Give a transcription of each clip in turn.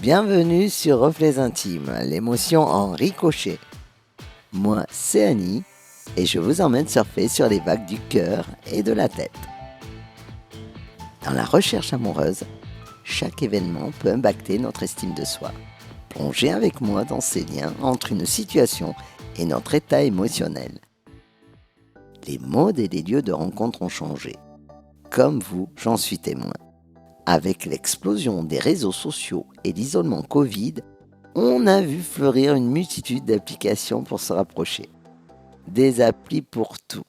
Bienvenue sur Reflets Intimes, l'émotion en ricochet. Moi, c'est Annie et je vous emmène surfer sur les vagues du cœur et de la tête. Dans la recherche amoureuse, chaque événement peut impacter notre estime de soi. Plongez avec moi dans ces liens entre une situation et notre état émotionnel. Les modes et les lieux de rencontre ont changé. Comme vous, j'en suis témoin. Avec l'explosion des réseaux sociaux et l'isolement Covid, on a vu fleurir une multitude d'applications pour se rapprocher. Des applis pour tout.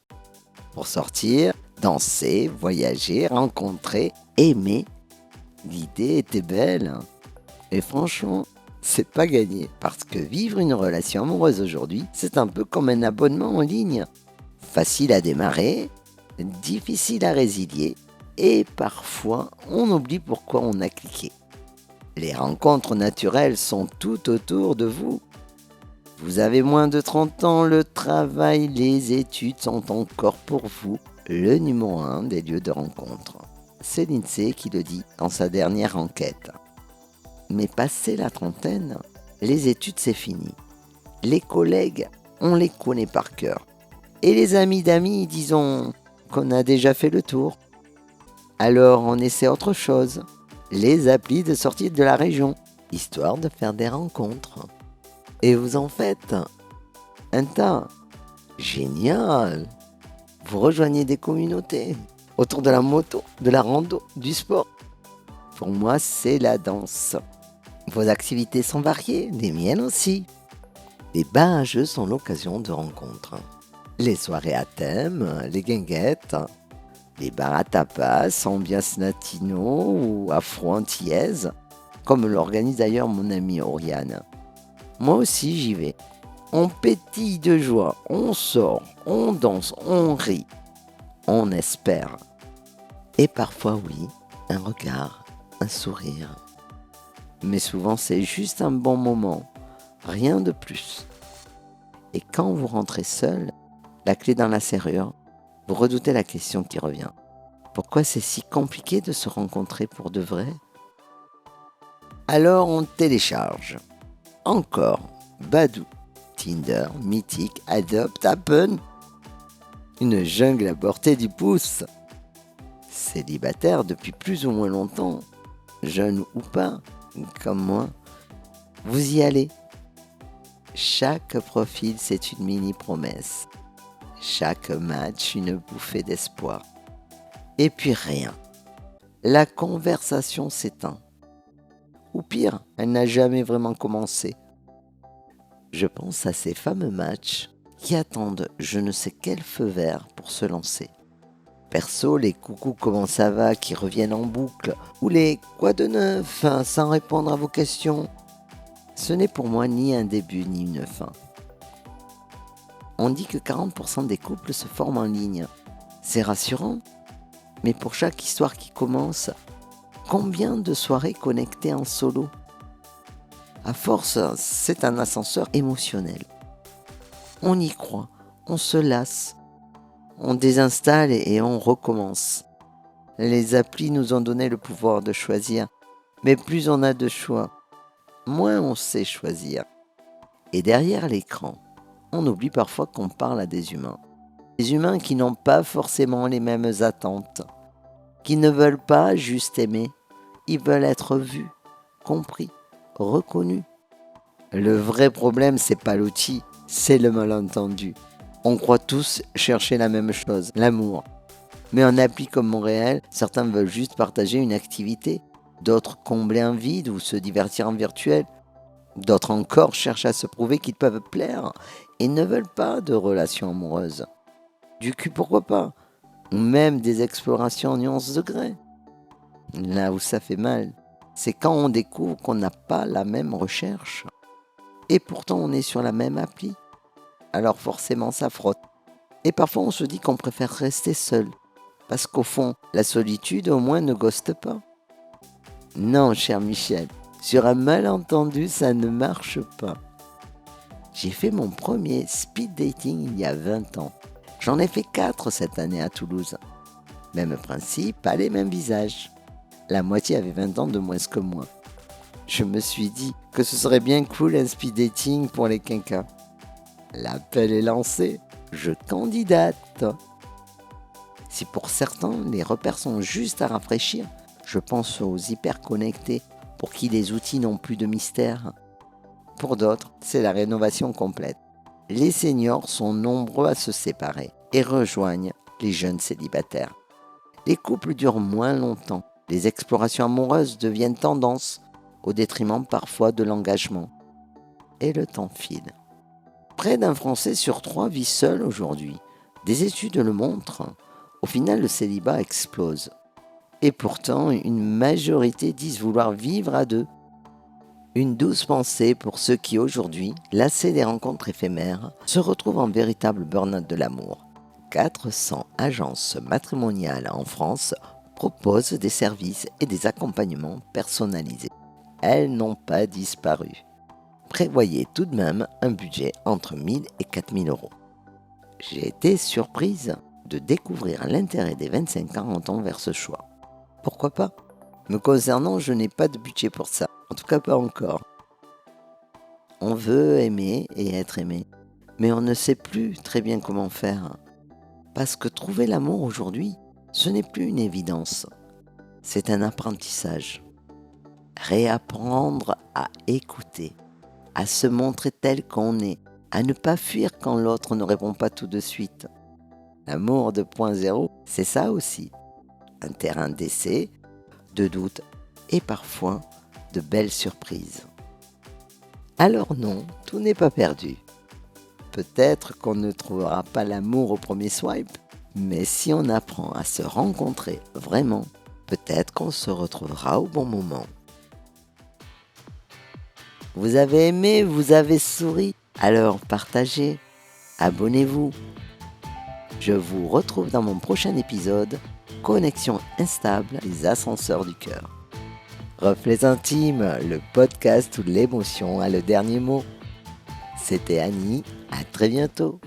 Pour sortir, danser, voyager, rencontrer, aimer. L'idée était belle. Et franchement, c'est pas gagné. Parce que vivre une relation amoureuse aujourd'hui, c'est un peu comme un abonnement en ligne. Facile à démarrer, difficile à résilier. Et parfois, on oublie pourquoi on a cliqué. Les rencontres naturelles sont tout autour de vous. Vous avez moins de 30 ans, le travail, les études sont encore pour vous le numéro 1 des lieux de rencontre. C'est l'INSEE qui le dit dans sa dernière enquête. Mais passé la trentaine, les études c'est fini. Les collègues, on les connaît par cœur. Et les amis d'amis, disons qu'on a déjà fait le tour. Alors on essaie autre chose, les applis de sortie de la région, histoire de faire des rencontres. Et vous en faites un tas. Génial! Vous rejoignez des communautés autour de la moto, de la rando, du sport. Pour moi, c'est la danse. Vos activités sont variées, les miennes aussi. Les bars à jeux sont l'occasion de rencontres. Les soirées à thème, les guinguettes, les bars à tapas, ambiance latino ou afro-antillaise, comme l'organise d'ailleurs mon amie Oriane. Moi aussi j'y vais. On pétille de joie, on sort, on danse, on rit, on espère. Et parfois oui, un regard, un sourire. Mais souvent c'est juste un bon moment, rien de plus. Et quand vous rentrez seul, la clé dans la serrure, vous redoutez la question qui revient. Pourquoi c'est si compliqué de se rencontrer pour de vrai? Alors on télécharge. Encore Badoo, Tinder, Mythic, Adopt, Happen. Une jungle à portée du pouce. Célibataire depuis plus ou moins longtemps, jeune ou pas, comme moi, vous y allez. Chaque profil c'est une mini promesse. Chaque match une bouffée d'espoir. Et puis rien. La conversation s'éteint. Ou pire, elle n'a jamais vraiment commencé. Je pense à ces fameux matchs qui attendent je ne sais quel feu vert pour se lancer. Perso, les coucou comment ça va qui reviennent en boucle, ou les quoi de neuf sans répondre à vos questions, ce n'est pour moi ni un début ni une fin. On dit que 40% des couples se forment en ligne. C'est rassurant. Mais pour chaque histoire qui commence, combien de soirées connectées en solo? À force, c'est un ascenseur émotionnel. On y croit, on se lasse, on désinstalle et on recommence. Les applis nous ont donné le pouvoir de choisir, mais plus on a de choix, moins on sait choisir. Et derrière l'écran, on oublie parfois qu'on parle à des humains. Des humains qui n'ont pas forcément les mêmes attentes, qui ne veulent pas juste aimer, ils veulent être vus, compris, reconnus. Le vrai problème, c'est pas l'outil, c'est le malentendu. On croit tous chercher la même chose, l'amour. Mais en appli comme Montréal, certains veulent juste partager une activité, d'autres combler un vide ou se divertir en virtuel. D'autres encore cherchent à se prouver qu'ils peuvent plaire et ne veulent pas de relations amoureuses. Du cul, pourquoi pas? Ou même des explorations en nuances degrés. Là où ça fait mal, c'est quand on découvre qu'on n'a pas la même recherche. Et pourtant on est sur la même appli. Alors forcément ça frotte. Et parfois on se dit qu'on préfère rester seul. Parce qu'au fond, la solitude au moins ne ghoste pas. Non, cher Michel, sur un malentendu ça ne marche pas. J'ai fait mon premier speed dating il y a 20 ans. J'en ai fait 4 cette année à Toulouse. Même principe, pas les mêmes visages. La moitié avait 20 ans de moins que moi. Je me suis dit que ce serait bien cool un speed dating pour les quinquas. L'appel est lancé, je candidate. Si pour certains, les repères sont juste à rafraîchir, je pense aux hyper connectés pour qui les outils n'ont plus de mystère. Pour d'autres, c'est la rénovation complète. Les seniors sont nombreux à se séparer et rejoignent les jeunes célibataires. Les couples durent moins longtemps. Les explorations amoureuses deviennent tendance, au détriment parfois de l'engagement. Et le temps file. Près d'un Français sur 3 vit seul aujourd'hui. Des études le montrent. Au final, le célibat explose. Et pourtant, une majorité disent vouloir vivre à deux. Une douce pensée pour ceux qui aujourd'hui, lassés des rencontres éphémères, se retrouvent en véritable burn-out de l'amour. 400 agences matrimoniales en France proposent des services et des accompagnements personnalisés. Elles n'ont pas disparu. Prévoyez tout de même un budget entre 1 000 et 4 000 euros. J'ai été surprise de découvrir l'intérêt des 25-40 ans vers ce choix. Pourquoi pas ? Me concernant, je n'ai pas de budget pour ça. En tout cas, pas encore. On veut aimer et être aimé, mais on ne sait plus très bien comment faire. Parce que trouver l'amour aujourd'hui, ce n'est plus une évidence. C'est un apprentissage. Réapprendre à écouter, à se montrer tel qu'on est, à ne pas fuir quand l'autre ne répond pas tout de suite. L'amour 2.0, c'est ça aussi. Un terrain d'essai, de doute et parfois de belles surprises. Alors non, tout n'est pas perdu. Peut-être qu'on ne trouvera pas l'amour au premier swipe, mais si on apprend à se rencontrer vraiment, peut-être qu'on se retrouvera au bon moment. Vous avez aimé, vous avez souri, alors partagez, abonnez-vous. Je vous retrouve dans mon prochain épisode, Connexion instable, les ascenseurs du cœur. Reflets intimes, le podcast où l'émotion a le dernier mot. C'était Annie, à très bientôt.